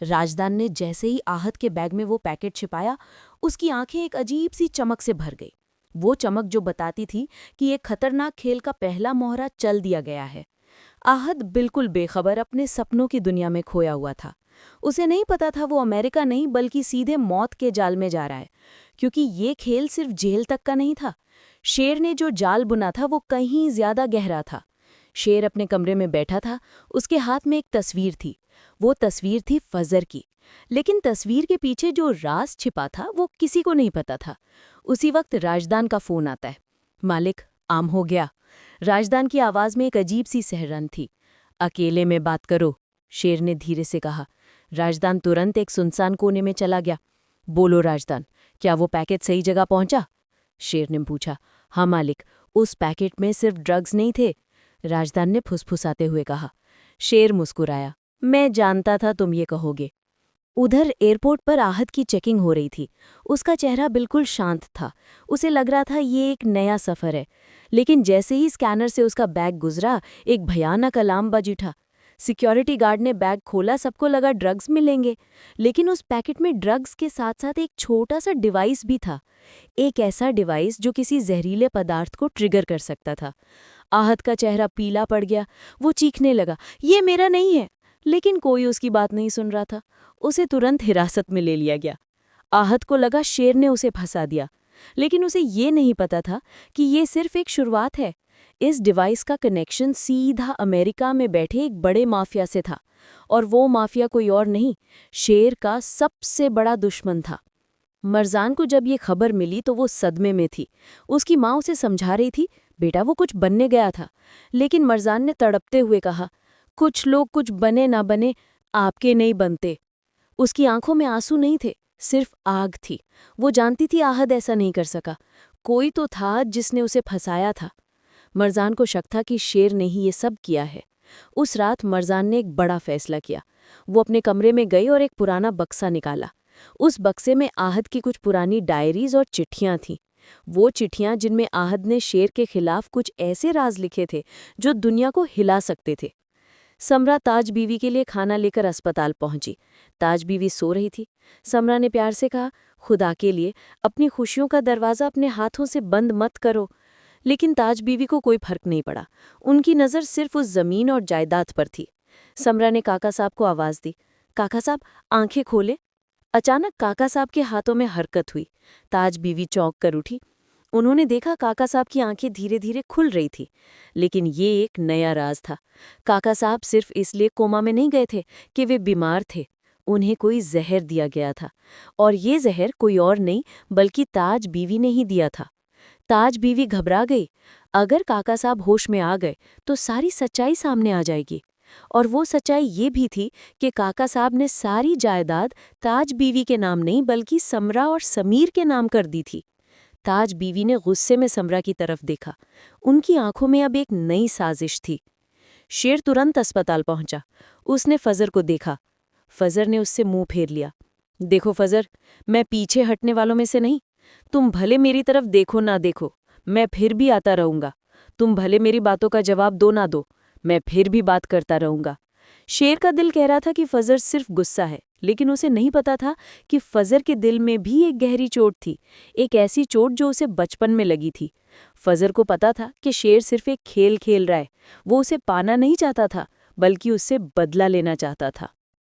राजदान ने जैसे ही आहत के बैग में वो पैकेट छिपाया, उसकी आंखें एक अजीब सी चमक से भर गई। वो चमक जो बताती थी कि एक खतरनाक खेल का पहला मोहरा चल दिया गया है। आहत बिल्कुल बेखबर अपने सपनों की दुनिया में खोया हुआ था। उसे नहीं पता था वो अमेरिका नहीं बल्कि सीधे मौत के जाल में जा रहा है, क्योंकि ये खेल सिर्फ जेल तक का नहीं था। शेर ने जो जाल बुना था वो कहीं ज्यादा गहरा था। शेर अपने कमरे में बैठा था, उसके हाथ में एक तस्वीर थी। वो तस्वीर थी फजर की। लेकिन तस्वीर के पीछे जो राज छिपा था वो किसी को नहीं पता था। उसी वक्त राजदान का फोन आता है। मालिक, आम हो गया। राजदान की आवाज में एक अजीब सी सहरन थी। अकेले में बात करो, शेर ने धीरे से कहा। राजदान तुरंत एक सुनसान कोने में चला गया। बोलो राजदान, क्या वो पैकेट सही जगह पहुंचा? शेर ने पूछा। हाँ मालिक, उस पैकेट में सिर्फ ड्रग्स नहीं थे, राजदान ने फुसफुसाते हुए कहा। शेर मुस्कुराया। मैं जानता था तुम ये कहोगे। उधर एयरपोर्ट पर आहत की चेकिंग हो रही थी। उसका चेहरा बिल्कुल शांत था। उसे लग रहा था ये एक नया सफ़र है। लेकिन जैसे ही स्कैनर से उसका बैग गुजरा, एक भयानक अलार्म बज उठा। सिक्योरिटी गार्ड ने बैग खोला, सबको लगा ड्रग्स मिलेंगे। लेकिन उस पैकेट में ड्रग्स के साथ साथ एक छोटा सा डिवाइस भी था। एक ऐसा डिवाइस जो किसी जहरीले पदार्थ को ट्रिगर कर सकता था। आहत का चेहरा पीला पड़ गया। वो चीखने लगा, ये मेरा नहीं है। लेकिन कोई उसकी बात नहीं सुन रहा था। उसे तुरंत हिरासत में ले लिया गया। आहत को लगा शेर ने उसे फंसा दिया, लेकिन उसे ये नहीं पता था कि ये सिर्फ एक शुरुआत है। इस डिवाइस का कनेक्शन सीधा अमेरिका में बैठे एक बड़े माफिया से था, और वो माफिया कोई और नहीं, शेर का सबसे बड़ा दुश्मन था। मरजान को जब ये खबर मिली तो वो सदमे में थी। उसकी माँ उसे समझा रही थी, बेटा वो कुछ बनने गया था। लेकिन मरजान ने तड़पते हुए कहा, कुछ लोग कुछ बने ना बने, आपके नहीं बनते। उसकी आंखों में आंसू नहीं थे, सिर्फ आग थी। वो जानती थी आहद ऐसा नहीं कर सका। कोई तो था जिसने उसे फंसाया था। मरजान को शक था कि शेर ने ही ये सब किया है। उस रात मरजान ने एक बड़ा फैसला किया। वो अपने कमरे में गई और एक पुराना बक्सा निकाला। उस बक्से में आहद की कुछ पुरानी डायरीज और चिट्ठियां थीं। वो चिट्ठियां जिनमें आहद ने शेर के खिलाफ कुछ ऐसे राज लिखे थे जो दुनिया को हिला सकते थे। समरा ताज बीवी के लिए खाना लेकर अस्पताल पहुंची। ताज बीवी सो रही थी। समरा ने प्यार से कहा, खुदा के लिए अपनी खुशियों का दरवाज़ा अपने हाथों से बंद मत करो। लेकिन ताज बीवी को कोई फर्क नहीं पड़ा। उनकी नज़र सिर्फ उस जमीन और जायदाद पर थी। समरा ने काका साहब को आवाज़ दी, काका साहब आंखें खोले। अचानक काका साहब के हाथों में हरकत हुई। ताज बीवी चौंक कर उठी। उन्होंने देखा काका साहब की आंखें धीरे धीरे खुल रही थी। लेकिन ये एक नया राज था। काका साहब सिर्फ इसलिए कोमा में नहीं गए थे कि वे बीमार थे। उन्हें कोई जहर दिया गया था, और ये जहर कोई और नहीं बल्कि ताज बीवी ने ही दिया था। ताज बीवी घबरा गई। अगर काका साहब होश में आ गए तो सारी सच्चाई सामने आ जाएगी। और वो सच्चाई ये भी थी कि काका साहब ने सारी जायदाद ताज बीवी के नाम नहीं बल्कि समरा और समीर के नाम कर दी थी। ताज बीवी ने गुस्से में समरा की तरफ देखा। उनकी आंखों में अब एक नई साजिश थी। शेर तुरंत अस्पताल पहुंचा। उसने फजर को देखा। फजर ने उससे मुंह फेर लिया। देखो फजर, मैं पीछे हटने वालों में से नहीं। तुम भले मेरी तरफ देखो ना देखो, मैं फिर भी आता रहूंगा। तुम भले मेरी बातों का जवाब दो ना दो, मैं फिर भी बात करता रहूंगा। शेर का दिल कह रहा था कि फजर सिर्फ गुस्सा है, लेकिन उसे नहीं पता था कि फजर के दिल में भी एक गहरी चोट थी, एक ऐसी चोट जो उसे बचपन में लगी थी। फजर को पता था कि शेर सिर्फ एक खेल खेल रहा है। वो उसे पाना नहीं चाहता था, बल्कि उससे बदला लेना चाहता था।